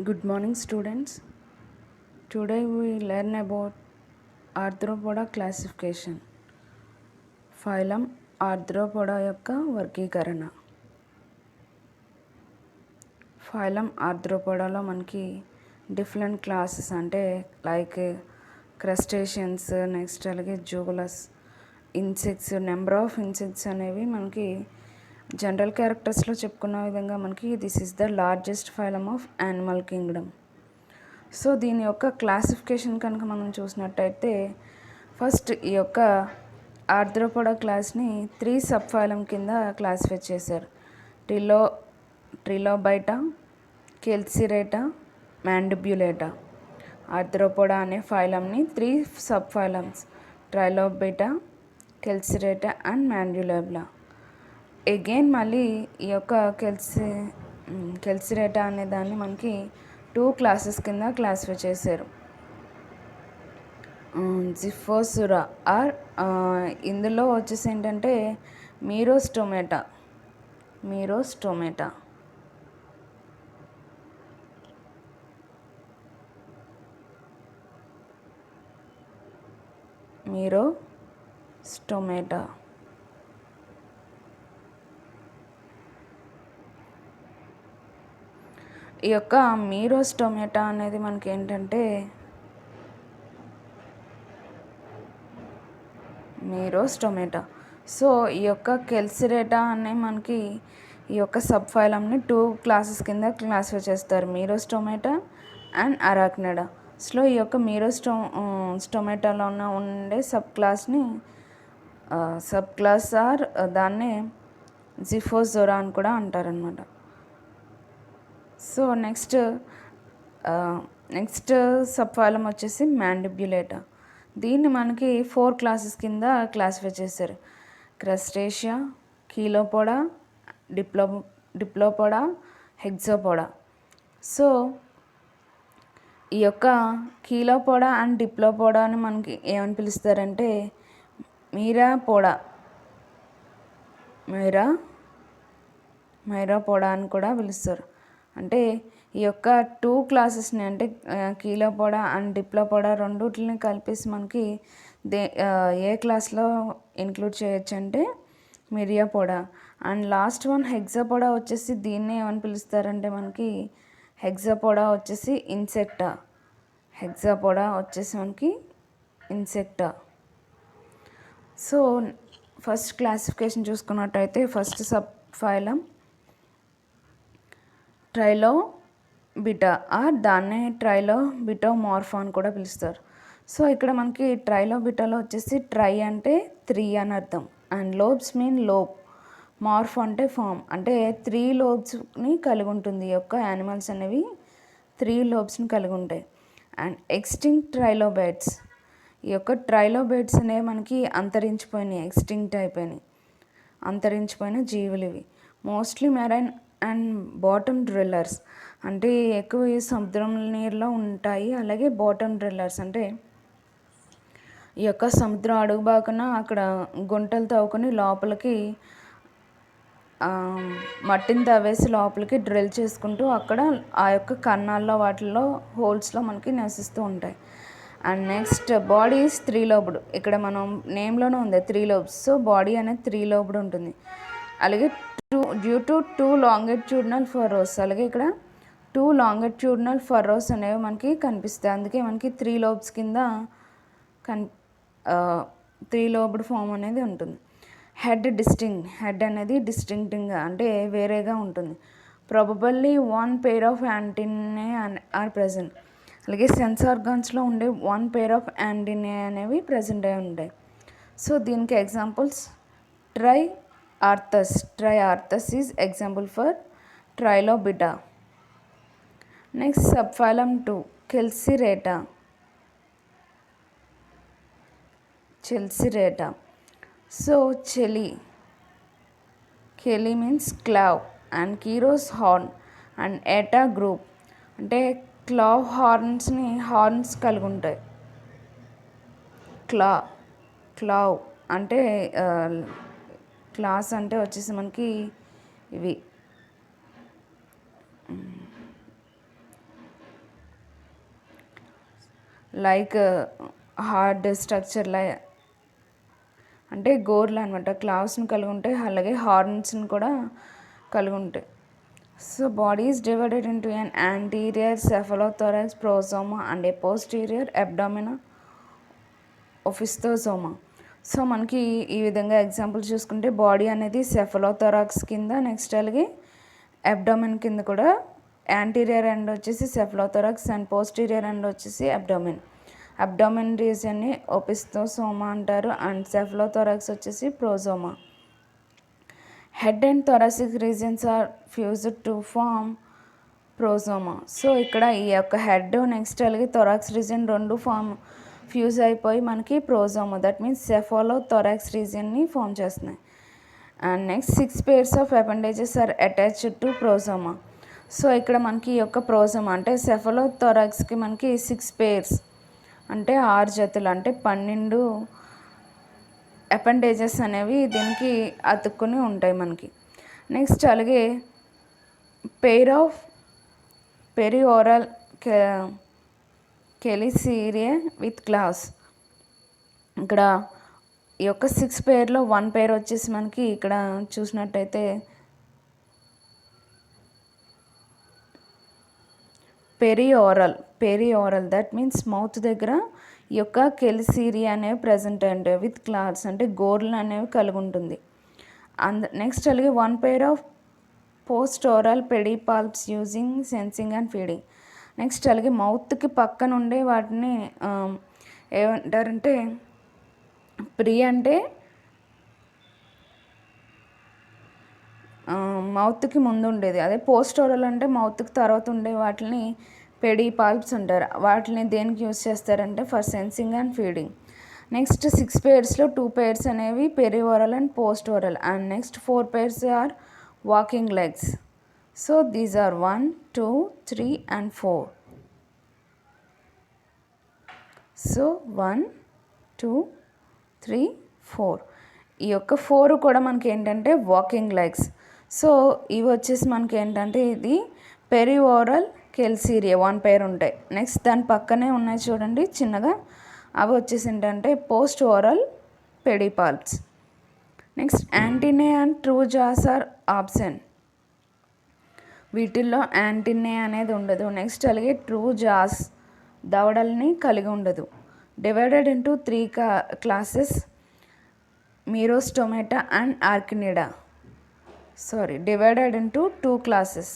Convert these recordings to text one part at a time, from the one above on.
Good morning, students. Today we learn about Arthropoda classification. Phylum Arthropoda యొక్క వర్గీకరణ. Phylum ఆర్థ్రోపోడాలో మనకి different classes అంటే like crustaceans, next అలాగే జూగులస్, insects, number of insects అనేవి మనకి జనరల్ క్యారెక్టర్స్లో చెప్పుకున్న విధంగా మనకి this is the largest phylum of animal Kingdom. So దీని యొక్క క్లాసిఫికేషన్ కనుక మనం చూసినట్టయితే ఫస్ట్ ఈ యొక్క ఆర్థ్రోపోడా క్లాస్ని 3 సబ్ ఫైలం కింద క్లాసిఫై చేశారు. ట్రిలోబైటా, కెల్సిరేటా, మ్యాండిబ్యులేటా. ఆర్థ్రోపోడా అనే ఫైలంని 3 సబ్ ఫైలమ్స్ ట్రైలోబైటా, కెల్సిరేటా అండ్ మ్యాండిబ్యులా. అగైన్ మళ్ళీ ఈ యొక్క కెల్సిరేటా అనే దాన్ని మనకి 2 క్లాసెస్ కింద క్లాసిఫై చేశారు. జిఫోసురా ఆర్ ఇందులో వచ్చేసి ఏంటంటే మీరోస్టోమేటా ఈ యొక్క మీరోస్టోమేటా అనేది మనకి ఏంటంటే సో ఈ యొక్క కెల్సిరేటా అనే మనకి ఈ యొక్క సబ్ ఫైలంని 2 క్లాసెస్ కింద క్లాసిఫై చేస్తారు, మీరోస్టోమేటా అండ్ అరాక్నిడా. సో ఈ యొక్క స్టోమేటాలో ఉండే సబ్ క్లాస్ ఆర్ దాన్నే జిఫోజోరా అని కూడా అంటారనమాట. సో నెక్స్ట్ సబ్ ఫైలం వచ్చేసి మ్యాండిబ్యులేటా. దీన్ని మనకి 4 క్లాసెస్ కింద క్లాసిఫై చేశారు, క్రస్టేషియా, కీలోపోడా, డిప్లోపోడా, హెక్సోపోడా. సో ఈ యొక్క కీలోపోడా అండ్ డిప్లోపోడాని మనకి ఏమని పిలుస్తారంటే మైరాపోడా అని కూడా పిలుస్తారు. అంటే ఈ యొక్క 2 క్లాసెస్ని అంటే కీలోపోడా అండ్ డిప్లోపోడా రెండుటిని కలిపేసి మనకి ఏ క్లాస్లో ఇంక్లూడ్ చేయొచ్చు అంటే మిరియాపోడా. అండ్ లాస్ట్ వన్ హెక్సోపోడా వచ్చేసి దీన్ని ఏమని పిలుస్తారంటే మనకి హెక్సోపోడా వచ్చేసి ఇన్సెక్టా. సో ఫస్ట్ క్లాసిఫికేషన్ చూసుకున్నట్టయితే ఫస్ట్ సబ్ ఫైలం ట్రైలోబిటా ఆర్ దాన్నే ట్రైలోబిటోమార్ఫా అని కూడా పిలుస్తారు. సో ఇక్కడ మనకి ట్రైలోబిటాలో వచ్చేసి ట్రై అంటే 3 అని అర్థం, and lobes mean lobe, morph అంటే ఫామ్, అంటే 3 లోబ్స్ని కలిగి ఉంటుంది. ఈ యొక్క యానిమల్స్ అనేవి 3 లోబ్స్ని కలిగి ఉంటాయి. అండ్ ఎక్స్టింక్ట్ ట్రైలోబైట్స్, ఈ యొక్క ట్రైలోబైట్స్ అనేవి మనకి అంతరించిపోయిన జీవులు ఇవి. Mostly marine and bottom drillers, అంటే ఎక్కువ సముద్రం నీరులో ఉంటాయి. అలాగే బాటమ్ డ్రిల్లర్స్ అంటే ఈ యొక్క సముద్రం అడుగు బాకున అక్కడ గుంటలు తవ్వుకొని లోపలికి మట్టిని తవ్వేసి లోపలికి డ్రిల్ చేసుకుంటూ అక్కడ ఆ యొక్క కన్నాల్లో వాటిల్లో హోల్స్లో మనకి నివసిస్తూ ఉంటాయి. And next body is 3 lobed. ఇక్కడ మనం నేమ్లోనే ఉంది 3 లోబ్స్. సో బాడీ అనేది 3 లోబ్డ్ ఉంటుంది. అలాగే డ్యూ టు 2 లాంగిట్యూడినల్ ఫర్రోస్, అలాగే ఇక్కడ 2 లాంగిట్యూడినల్ ఫర్రోస్ అనేవి మనకి కనిపిస్తాయి. అందుకే మనకి 3 లోబ్స్ కింద 3 లోబ్డ్ ఫామ్ అనేది ఉంటుంది. హెడ్ అనేది డిస్టింక్టింగ్గా అంటే వేరేగా ఉంటుంది. Probably 1 pair of antennae are present. అలాగే సెన్స్ ఆర్గాన్స్లో ఉండే 1 పెయిర్ ఆఫ్ యాంటీనే అనేవి ప్రెజెంట్ అయి ఉంటాయి. సో దీనికి examples triarthrus is example for trilobita. Next sub phylum 2 chelicerata. So cheli means claw and keros horn and ata group, అంటే claw horns కలిగి ఉంటాయి. క్లావ్ అంటే క్లాస్ అంటే వచ్చేసి మనకి ఇవి లైక్ హార్డ్ స్ట్రక్చర్ అంటే గోర్లు అనమాట, క్లావ్స్ని కలిగి ఉంటాయి, అలాగే హార్న్స్ని కూడా కలిగి ఉంటాయి. So body is divided into an anterior cephalothorax prosoma and a posterior abdominal ophistosoma. So మనకి ఈ విధంగా ఎగ్జాంపుల్ చూసుకుంటే బాడీ అనేది సెఫలోథొరాక్స్ కింద, నెక్స్ట్ అలాగే అబ్డామిన్ కింద కూడా, యాంటీరియర్ ఎండ్ వచ్చేసి సెఫలోథొరాక్స్ అండ్ పోస్టీరియర్ ఎండ్ వచ్చేసి అబ్డామిన్ రీజియన్ని ఓపిస్తోసోమా అంటారు అండ్ సెఫలోథొరాక్స్ వచ్చేసి prosoma. Head and thoracic regions are fused to form prosoma. So ఇక్కడ ఈ యొక్క హెడ్ నెక్స్ట్ అలాగే థొరాక్స్ రీజియన్ రెండు ఫ్యూజ్ అయిపోయి మనకి ప్రోజోమా, దట్ మీన్స్ సెఫాలోథొరాక్స్ రీజియన్ని ఫామ్ చేస్తున్నాయి. And next 6 pairs of appendages are attached to prosoma. So ఇక్కడ మనకి ఈ యొక్క ప్రోజోమా అంటే సెఫాలోథొరాక్స్కి మనకి 6 pairs అంటే 6 జతలు అంటే 12 అపెండేజెస్ అనేవి దీనికి అతుక్కుని ఉంటాయి మనకి. నెక్స్ట్ అలాగే pair of perioral కెలిసిరియే with cloves. ఇక్కడ ఈ యొక్క 6 pairలో 1 pair వచ్చేసి మనకి ఇక్కడ చూసినట్టయితే పెరియోరల్ దట్ మీన్స్ మౌత్ దగ్గర ఈ యొక్క కెలిసిరియా అనేవి ప్రజెంట్ అంటే విత్ క్లాత్స్ అంటే గోర్లు అనేవి కలిగి ఉంటుంది. నెక్స్ట్ అలాగే 1 pair of post oral pedipalps using sensing and feeding. Next అలాగే మౌత్కి పక్కన ఉండే వాటిని ఏమంటారంటే ప్రీ అంటే మౌత్కి ముందు ఉండేది, అదే పోస్ట్ ఓరల్ అంటే మౌత్కి తర్వాత ఉండే వాటిని పెడిపాల్ప్స్ అంటారు. వాటిని దేనికి యూజ్ చేస్తారంటే for sensing and feeding. Next 6 pairsలో 2 pairs అనేవి perioral and post oral and next 4 pairs are walking legs. So these are 1, 2, 3 and 4. So 1, 2, 3, 4 ఈ యొక్క 4 కూడా మనకి ఏంటంటే వాకింగ్ లెగ్స్. సో ఇవి వచ్చేసి మనకి ఏంటంటే ఇది పెరియోరల్ కెల్సిరియా 1 pair ఉంటాయి. నెక్స్ట్ దాని పక్కనే ఉన్నాయి చూడండి చిన్నగా, అవి వచ్చేసి ఏంటంటే post oral pedipalps. Next antennae and true jaws are absent. వీటిల్లో యాంటీనే అనేది ఉండదు. నెక్స్ట్ అలాగే ట్రూ జాస్ దవడల్ని కలిగి ఉండదు. Divided into 3 classes merostomata and arachnida. Divided into 2 classes.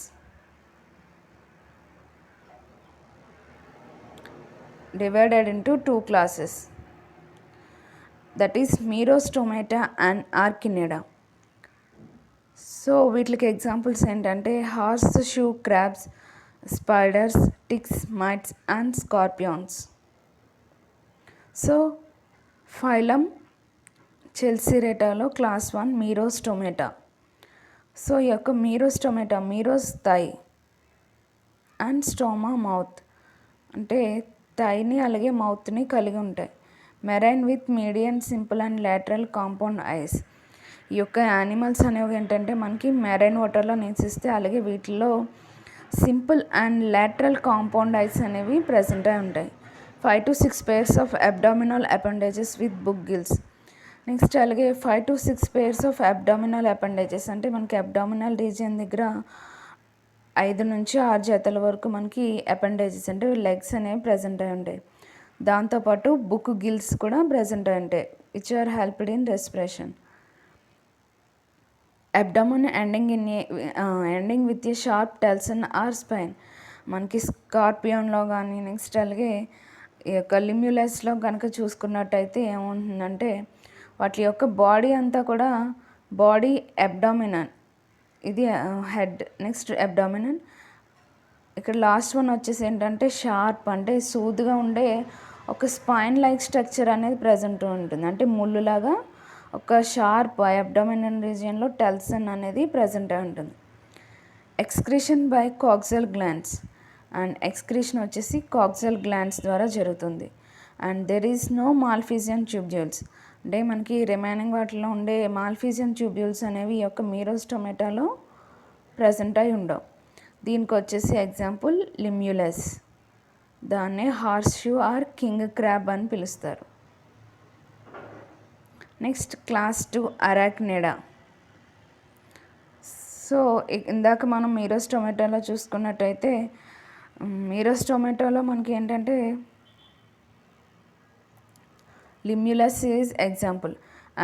Divided into 2 classes, that is merostomata and arachnida. So వీటికి examples ఏంటంటే horseshoe crabs, spiders, ticks, mites and scorpions. So phylum చెల్సిరేటాలో class 1 merostomata. So ఈ యొక్క merostomata meros thigh and stoma mouth అంటే థైని అలాగే మౌత్ని కలిగి ఉంటాయి. Marine with median simple and lateral compound eyes. ఈ యొక్క యానిమల్స్ అనేవి ఏంటంటే మనకి మెరైన్ వాటర్లో నివసిస్తే అలాగే వీటిలో simple and lateral compound ice అనేవి ప్రజెంట్ అయి ఉంటాయి. 5 to 6 pairs of abdominal appendages with book gills. Next అలాగే 5 to 6 pairs of abdominal appendages అంటే మనకి అబ్డామినల్ రీజియన్ దగ్గర 5 నుంచి 6 జతల వరకు మనకి అపెండేజెస్ అంటే లెగ్స్ అనేవి ప్రజెంట్ అయి ఉంటాయి. దాంతోపాటు బుక్ గిల్స్ కూడా ప్రజెంట్ అయి ఉంటాయి which are helped in respiration. Abdomen ending with a sharp telson or spine. మనకి స్కార్పియోన్లో కానీ నెక్స్ట్ అలాగే ఈ యొక్క లిమ్యులస్లో కనుక చూసుకున్నట్టయితే ఏముంటుందంటే వాటి యొక్క బాడీ అంతా కూడా బాడీ అబ్డామినన్, ఇది హెడ్, నెక్స్ట్ అబ్డామినన్. ఇక్కడ లాస్ట్ వన్ వచ్చేసి ఏంటంటే షార్ప్ అంటే సూదుగా ఉండే ఒక స్పైన్ లైక్ స్ట్రక్చర్ అనేది ప్రజెంట్ ఉంటుంది. అంటే ముళ్ళులాగా ఒక షార్ప్ అబ్డామినన్ రీజియన్లో టెల్సన్ అనేది ప్రజెంట్ అయి ఉంటుంది. Excretion by coxal glands and excretion వచ్చేసి కాక్సియల్ గ్లాండ్స్ ద్వారా జరుగుతుంది. And there is no malpighian tubules అంటే మనకి రిమైనింగ్ వాటిలో ఉండే మాల్ఫిజియన్ ట్యూబ్యూల్స్ అనేవి ఈ యొక్క మీరోస్టోమేటాలో ప్రజెంట్ అయి ఉండవు. దీనికి వచ్చేసి ఎగ్జాంపుల్ లిమ్యులస్, దాన్నే horseshoe or king crab అని పిలుస్తారు. Next class 2 అరాక్నిడా. సో ఇందాక మనం మీరోస్ టొమాటోలో చూసుకున్నట్టయితే మీరోస్ టొమాటోలో మనకి ఏంటంటే limulus is example.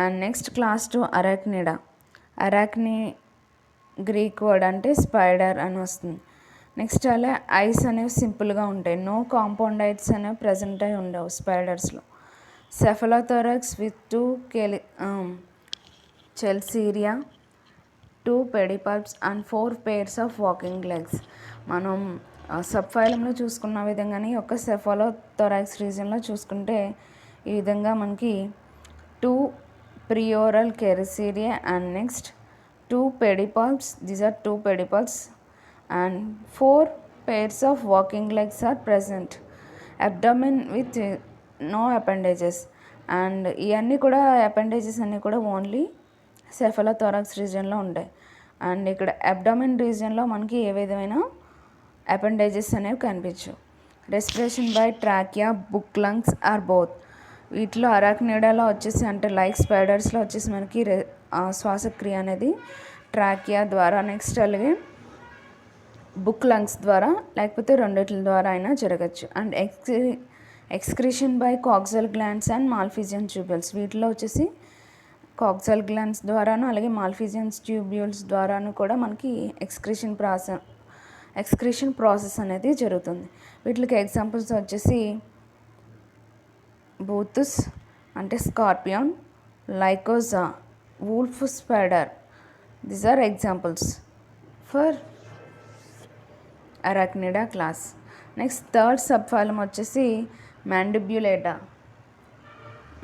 And next class 2 arachnida. Arachni Greek word అంటే స్పైడర్ అని వస్తుంది. నెక్స్ట్ అలా ఐస్ అనేవి సింపుల్గా ఉంటాయి, నో కాంపౌండ్ ఐట్స్ అనేవి ప్రజెంట్ అయి ఉండవు స్పైడర్స్లో. Cephalothorax with 2 chelicerae, 2 pedipalps and 4 pairs of walking legs. మనం సబ్ ఫైలంలో చూసుకున్న విధంగానే ఒక సెఫలోథోరాక్స్ రీజన్లో చూసుకుంటే ఈ విధంగా మనకి 2 ప్రియోరల్ కెరసీరియా and next 2 pedipalps, these are 2 pedipalps and 4 pairs of walking legs are present. Abdomen with no appendages. And ఇవన్నీ కూడా అపెండేజెస్ అన్నీ కూడా ఓన్లీ సెఫలోథోరాక్స్ రీజియన్లో ఉంటాయి. అండ్ ఇక్కడ అబ్డామిన్ రీజియన్లో మనకి ఏ విధమైన అపెండేజెస్ అనేవి కనిపించవు. Respiration by trachea, book lungs or both. వీటిలో అరాక్నిడాలో వచ్చేసి అంటే లైక్ స్పైడర్స్లో వచ్చేసి మనకి శ్వాసక్రియ అనేది ట్రాకియా ద్వారా, నెక్స్ట్ అలాగే బుక్ లంగ్స్ ద్వారా, లేకపోతే రెండిట్ల ద్వారా అయినా జరగచ్చు. And excretion by కాక్సల్ glands and మాల్ఫిజియన్ tubules. వీటిలో వచ్చేసి కాక్సల్ గ్లాండ్స్ ద్వారాను అలాగే మాల్ఫిజియన్స్ ట్యూబ్యూల్స్ ద్వారాను కూడా మనకి ఎక్స్క్రీషన్ ప్రాసెస్ అనేది జరుగుతుంది. వీటికి ఎగ్జాంపుల్స్ వచ్చేసి బూతుస్ అంటే scorpion, lycosa, wolf spider. These are examples for arachnida class. Next third sub phylum వచ్చేసి మ్యాండిబ్యులేటా.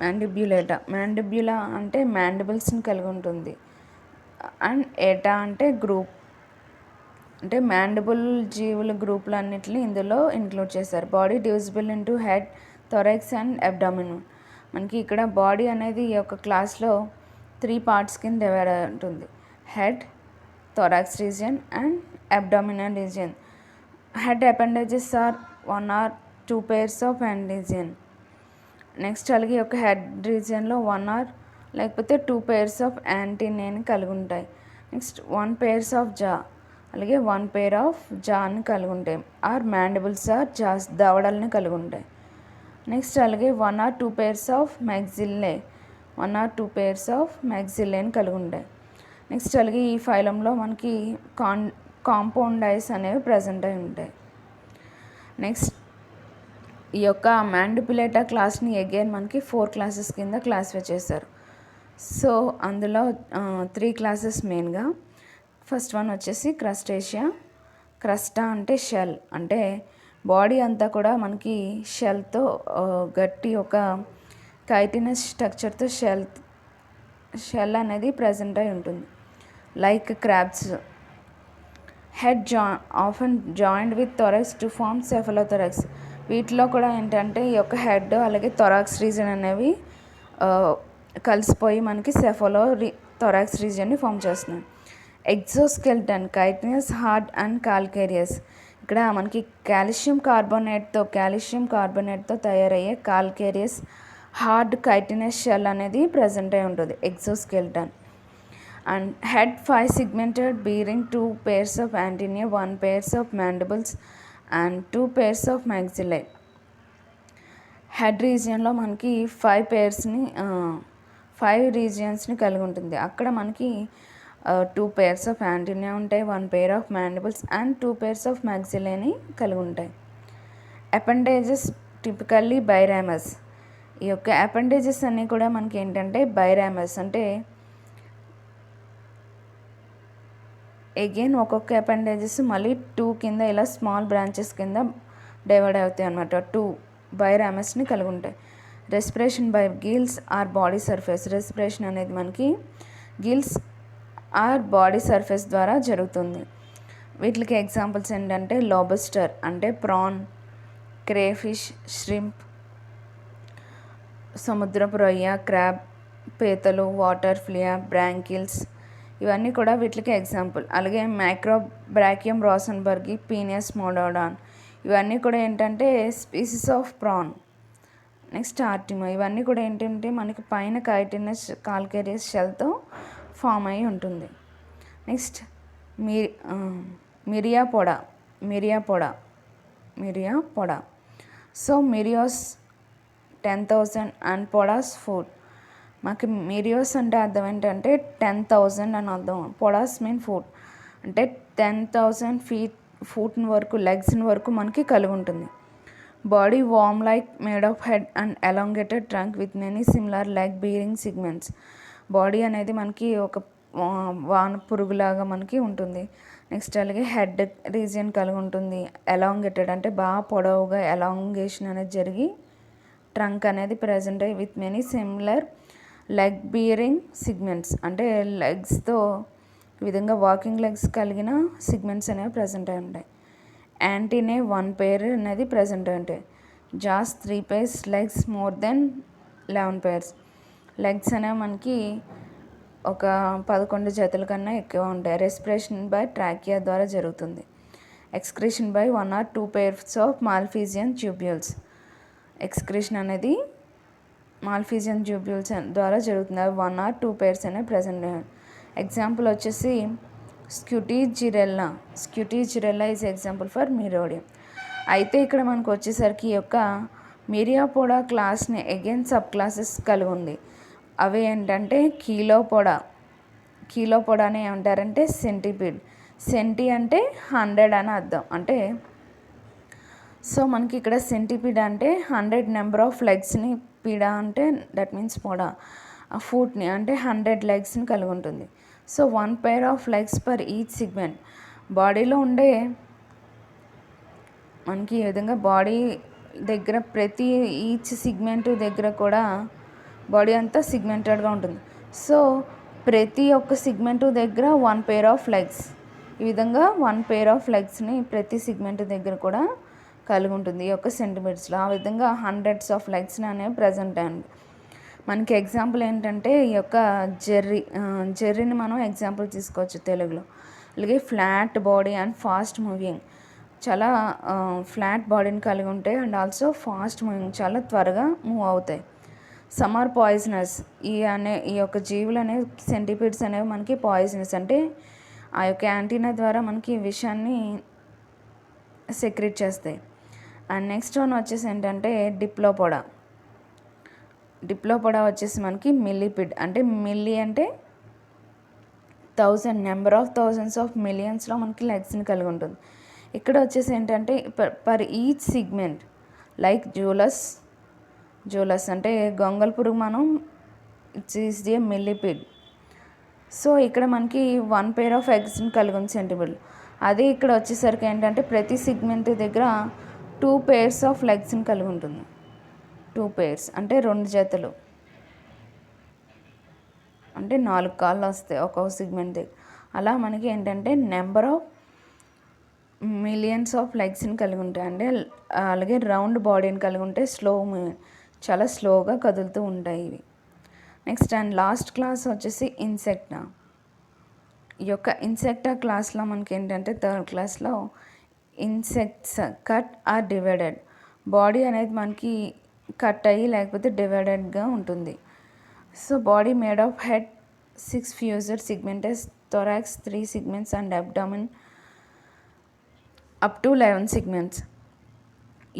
మ్యాండిబ్యులా అంటే మ్యాండిబుల్స్ని కలిగి ఉంటుంది. అండ్ ఏటా అంటే గ్రూప్, అంటే మ్యాండిబుల్ జీవుల గ్రూపులన్నింటినీ ఇందులో ఇంక్లూడ్ చేశారు. Body divisible into head, thorax and abdomen. మనకి ఇక్కడ బాడీ అనేది ఈ యొక్క క్లాస్లో 3 parts కింద డివైడ్ అయి ఉంటుంది. Head, thorax region and abdominal region. Head appendages are 1 or 2 pairs of antennae. Next అలాగే ఒక హెడ్ రీజియన్లో 1 or లేకపోతే 2 pairs ఆఫ్ యాంటీనియన్ కలిగి ఉంటాయి. నెక్స్ట్ 1 pairs ఆఫ్ జా, అలాగే 1 pair ఆఫ్ జాని కలిగి ఉంటాయి. ఆర్ మ్యాండిబుల్స్ ఆర్ జాస్, దవడల్ని కలిగి ఉంటాయి. నెక్స్ట్ అలాగే 1 or 2 pairs of maxillae, 1 or 2 pairs of మ్యాగ్జిల్లేని కలిగి ఉంటాయి. నెక్స్ట్ అలాగే ఈ ఫైలంలో మనకి కాంపౌండ్ ఐస్ అనేవి ప్రజెంట్ అయి ఉంటాయి. నెక్స్ట్ ఈ యొక్క మ్యాండిబులేటా క్లాస్ని అగైన్ మనకి 4 classes కింద క్లాసిఫై చేశారు. సో అందులో 3 classes మెయిన్గా. ఫస్ట్ వన్ వచ్చేసి క్రస్టేషియా. క్రస్టా అంటే షెల్, అంటే బాడీ అంతా కూడా మనకి షెల్తో గట్టి ఒక కైటినస్ స్ట్రక్చర్తో షెల్ అనేది ప్రజెంట్ అయి ఉంటుంది. Like crabs. Head often joint with thorax to form cephalothorax. వీటిలో కూడా ఏంటంటే ఈ యొక్క హెడ్ అలాగే థొరాక్స్ రీజన్ అనేవి కలిసిపోయి మనకి థొరాక్స్ రీజన్ని ఫామ్ చేస్తున్నాయి. Exoskeleton, chitinous, hard and calcareous. ఇక్కడ మనకి కాల్షియం కార్బోనేట్తో తయారయ్యే కాల్కేరియస్ హార్డ్ కైటినస్ షెల్ అనేది ప్రజెంట్ అయి ఉంటుంది, exoskeleton. And head 5 segmented bearing 2 pairs of antennae, 1 pairs of mandibles and 2 pairs of maxillae. Head రీజియన్లో మనకి 5 రీజియన్స్ని కలిగి ఉంటుంది. అక్కడ మనకి 2 pairs ఆఫ్ యాంటీనియా ఉంటాయి, 1 pair of mandibles and 2 pairs of మ్యాగ్జిల్లేని కలిగి ఉంటాయి. Appendages typically biramous. ఈ యొక్క అపెండేజెస్ అన్నీ కూడా మనకి ఏంటంటే బైరామస్, అంటే అగైన్ ఒక్కొక్క అపెండేజెస్ మళ్ళీ 2 కింద ఇలా స్మాల్ బ్రాంచెస్ కింద డివైడ్ అవుతాయి అన్నమాట. 2 బైరామస్ని కలిగి ఉంటాయి. Respiration by gills or body surface. Respiration అనేది మనకి గిల్స్ ఆర్ బాడీ సర్ఫేస్ ద్వారా జరుగుతుంది. వీటికి ఎగ్జాంపుల్స్ ఏంటంటే లాబస్టర్ అంటే ప్రాన్, క్రేఫిష్, ష్రింప్, సముద్రపు రొయ్య, క్రాబ్, పీతలు, వాటర్ ఫ్లియా, బ్రాంకిల్స్, ఇవన్నీ కూడా వీటికి ఎగ్జాంపుల్. అలాగే మైక్రోబ్రాకియం రాసన్బర్గి, పీనియస్ మోడోడాన్, ఇవన్నీ కూడా ఏంటంటే స్పీసీస్ ఆఫ్ ప్రాన్. నెక్స్ట్ ఆర్టిమో, ఇవన్నీ కూడా ఏంటంటే మనకి పైన కైటినస్ కాల్కేరియస్ షెల్తో ఫామ్ అయి ఉంటుంది. Next Myriapoda. So myrios 10,000 and podos 4. మాకు మిరియోస్ అంటే అర్థం ఏంటంటే 10,000 అని అర్థం. పొడాస్ మీన్ ఫుట్ అంటే 10,000 ఫూట్ వరకు లెగ్స్ వరకు మనకి కలిగి ఉంటుంది. Body worm like made of head and elongated trunk with many similar leg bearing segments. Body అనేది మనకి ఒక వాన పురుగులాగా మనకి ఉంటుంది. నెక్స్ట్ అలాగే హెడ్ రీజియన్ కలిగి ఉంటుంది. ఎలాంగేటెడ్ అంటే బాగా పొడవుగా ఎలాంగేషన్ అనేది జరిగి ట్రంక్ అనేది ప్రజెంట్ అయ్యి with many similar leg bearing segments అంటే లెగ్స్తో ఈ విధంగా వాకింగ్ లెగ్స్ కలిగిన సిగ్మెంట్స్ అనేవి ప్రజెంట్ అయి ఉంటాయి. యాంటీనే 1 pair అనేది ప్రజెంట్ అయి ఉంటాయి. Jaws 3 pairs, legs more than 11 pairs. Legs అనేవి మనకి ఒక 11 జతల కన్నా ఎక్కువ ఉంటాయి. రెస్పిరేషన్ బై ట్రాకియా ద్వారా జరుగుతుంది. Excretion by 1 or 2 pairs of Malpighian tubules. Excretion అనేది మాల్ఫీజియన్ ట్యూబ్యూల్స్ ద్వారా జరుగుతుంది. అవి 1 or 2 pairs అనేవి ప్రజెంట్. ఎగ్జాంపుల్ వచ్చేసి స్క్యూటీజిరెల్లా ఈజ్ ఎగ్జాంపుల్ ఫర్ మిరోడియం. అయితే ఇక్కడ మనకు వచ్చేసరికి ఈ యొక్క మిరియాపోడా క్లాస్ని అగైన్ సబ్ క్లాసెస్ కలిగి ఉంది. అవి ఏంటంటే కీలోపోడాని ఏమంటారంటే సెంటిపీడ్. సెంటి అంటే 100 అని అర్థం. అంటే సో మనకి ఇక్కడ సెంటిపీడ్ అంటే 100 నెంబర్ ఆఫ్ లెగ్స్ని, పీడా అంటే దట్ మీన్స్ పొడా ఫూట్ని అంటే 100 లెగ్స్ని కలిగి ఉంటుంది. So 1 pair of legs per each segment. బాడీలో ఉండే మనకి ఈ విధంగా బాడీ దగ్గర ప్రతి ఈచ్ సిగ్మెంట్ దగ్గర కూడా బాడీ అంతా సిగ్మెంటెడ్గా ఉంటుంది. సో ప్రతి ఒక్క సిగ్మెంట్ దగ్గర 1 pair ఆఫ్ లెగ్స్, ఈ విధంగా 1 pair ఆఫ్ లెగ్స్ని ప్రతి సిగ్మెంట్ దగ్గర కూడా కలిగి ఉంటుంది ఈ యొక్క సెంటీమీటర్స్లో. ఆ విధంగా హండ్రెడ్స్ ఆఫ్ లెగ్స్ని అనేవి ప్రజెంట్ అయ్యండి. మనకి ఎగ్జాంపుల్ ఏంటంటే ఈ యొక్క జెర్రీని మనం ఎగ్జాంపుల్ తీసుకోవచ్చు తెలుగులో. అలాగే flat body and fast moving, చాలా ఫ్లాట్ బాడీని కలిగి ఉంటాయి అండ్ ఆల్సో ఫాస్ట్ మూవింగ్, చాలా త్వరగా మూవ్ అవుతాయి. సమ్ ఆర్ పాయిజనస్, ఈ యొక్క జీవులు అనేవి సెంటిపీడ్స్ అనేవి మనకి పాయిజనస్ అంటే ఆ యొక్క యాంటీనా ద్వారా మనకి విషాన్ని సెక్రెట్ చేస్తాయి. అండ్ నెక్స్ట్ వన్ వచ్చేసి ఏంటంటే డిప్లోపోడా వచ్చేసి మనకి మిల్లీపిడ్ అంటే మిల్లీ అంటే 1000 నెంబర్ ఆఫ్ థౌజండ్స్ ఆఫ్ మిలియన్స్లో మనకి లెగ్స్ని కలిగి ఉంటుంది. ఇక్కడ వచ్చేసి ఏంటంటే పర్ ఈచ్ సిగ్మెంట్ లైక్ జూలస్ అంటే గొంగల్ పురుగు మనం ఇట్స్ ఈస్ ది మిల్లీపిడ్. సో ఇక్కడ మనకి 1 pair ఆఫ్ ఎగ్స్ని కలిగి ఉంది సెంటిపీడ్. అదే ఇక్కడ వచ్చేసరికి ఏంటంటే ప్రతి సిగ్మెంట్ దగ్గర 2 pairs ఆఫ్ లెగ్స్ని కలిగి ఉంటుంది. 2 pairs అంటే 2 జతలు అంటే 4 కాళ్ళు వస్తాయి ఒక్కొక్క సిగ్మెంట్ దగ్గర. అలా మనకి ఏంటంటే నెంబర్ ఆఫ్ మిలియన్స్ ఆఫ్ లెగ్స్ని కలిగి ఉంటాయి. అంటే అలాగే రౌండ్ బాడీని కలిగి ఉంటే చాలా స్లోగా కదులుతూ ఉంటాయి ఇవి. నెక్స్ట్ అండ్ లాస్ట్ క్లాస్ వచ్చేసి ఇన్సెక్టా. ఈ యొక్క ఇన్సెక్టా క్లాస్లో మనకి ఏంటంటే 3rd క్లాస్లో insects cut or divided. Body అనేది మనకి కట్ అయ్యి లేకపోతే డివైడెడ్గా ఉంటుంది. So body made of head 6 fused segments, thorax 3 segments and abdomen up to 11 segments.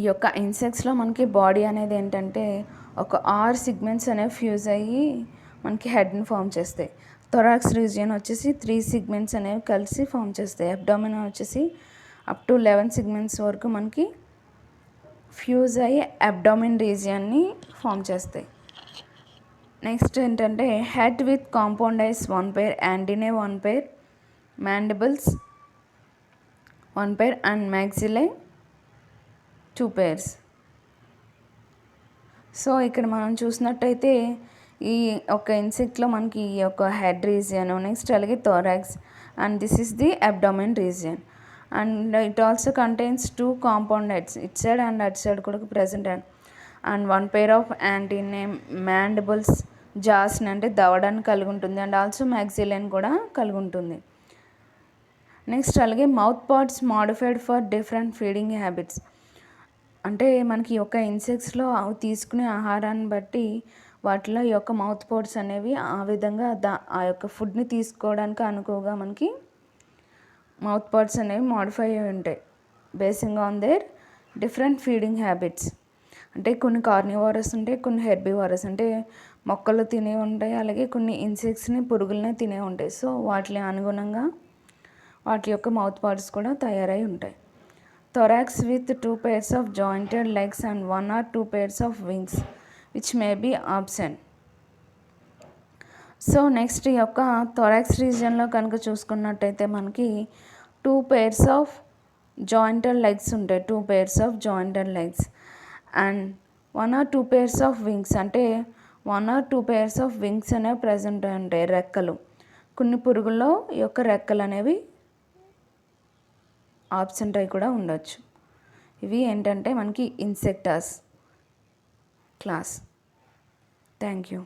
ఈ యొక్క ఇన్సెక్ట్స్లో మనకి బాడీ అనేది ఏంటంటే ఒక 6 సిగ్మెంట్స్ అనేవి ఫ్యూజ్ అయ్యి మనకి హెడ్ని ఫామ్ చేస్తాయి. థొరాక్స్ రీజియన్ వచ్చేసి 3 సిగ్మెంట్స్ అనేవి కలిసి ఫామ్ చేస్తాయి. అబ్డామిన్ వచ్చేసి అప్ టు 11 సిగ్మెంట్స్ వరకు మనకి ఫ్యూజ్ అయ్యి అబ్డామిన్ రీజియన్ని ఫామ్ చేస్తాయి. నెక్స్ట్ ఏంటంటే head with compound eyes 1 pair, antennae 1 pair, mandibles 1 pair and maxillae 2 pairs. So ఇక్కడ మనం చూసినట్టయితే ఈ ఒక ఇన్సెక్ట్లో మనకి ఈ యొక్క హెడ్ రీజియన్, నెక్స్ట్ అలాగే thorax and this is the abdomen region. And it also contains 2 compound heads, it side and at side కూడా present and 1 pair of antennae, mandibles జాస్ని అంటే దవడాన్ని కలిగి ఉంటుంది అండ్ ఆల్సో మ్యాక్సిలియన్ కూడా కలిగి ఉంటుంది. నెక్స్ట్ అలాగే mouth parts modified for different feeding habits. అంటే మనకి ఈ యొక్క ఇన్సెక్ట్స్లో అవి తీసుకునే ఆహారాన్ని బట్టి వాటిలో ఈ యొక్క మౌత్ పార్ట్స్ అనేవి ఆ విధంగా ఆ యొక్క ఫుడ్ని తీసుకోవడానికి అనుకువగా మనకి మౌత్ పార్ట్స్ అనేవి మోడిఫై అయి ఉంటాయి basing on their different feeding habits. అంటే కొన్ని కార్నివోరస్ ఉంటాయి, కొన్ని హెర్బివోరస్ అంటే మొక్కలు తినే ఉంటాయి, అలాగే కొన్ని ఇన్సెక్ట్స్ని పురుగులనే తినే ఉంటాయి. సో వాటి అనుగుణంగా వాటి యొక్క మౌత్ పార్ట్స్ కూడా తయారై ఉంటాయి. Thorax with 2 pairs of jointed legs and 1 or 2 pairs of wings which may be absent. So next ఈ యొక్క థొరాక్స్ రీజియన్లో కనుక చూసుకున్నట్టయితే మనకి 2 pairs of jointed legs ఉంటాయి, 2 pairs of jointed legs and 1 or 2 pairs of wings అంటే 1 or 2 pairs of wings అనేవి present ఉంటాయి, రెక్కలు. కొన్ని పురుగుల్లో ఈ యొక్క రెక్కలు అనేవి ఆబ్సెంట్ అయి కూడా ఉండొచ్చు. ఇవి ఏంటంటే మనకి ఇన్సెక్టాస్ క్లాస్. Thank you.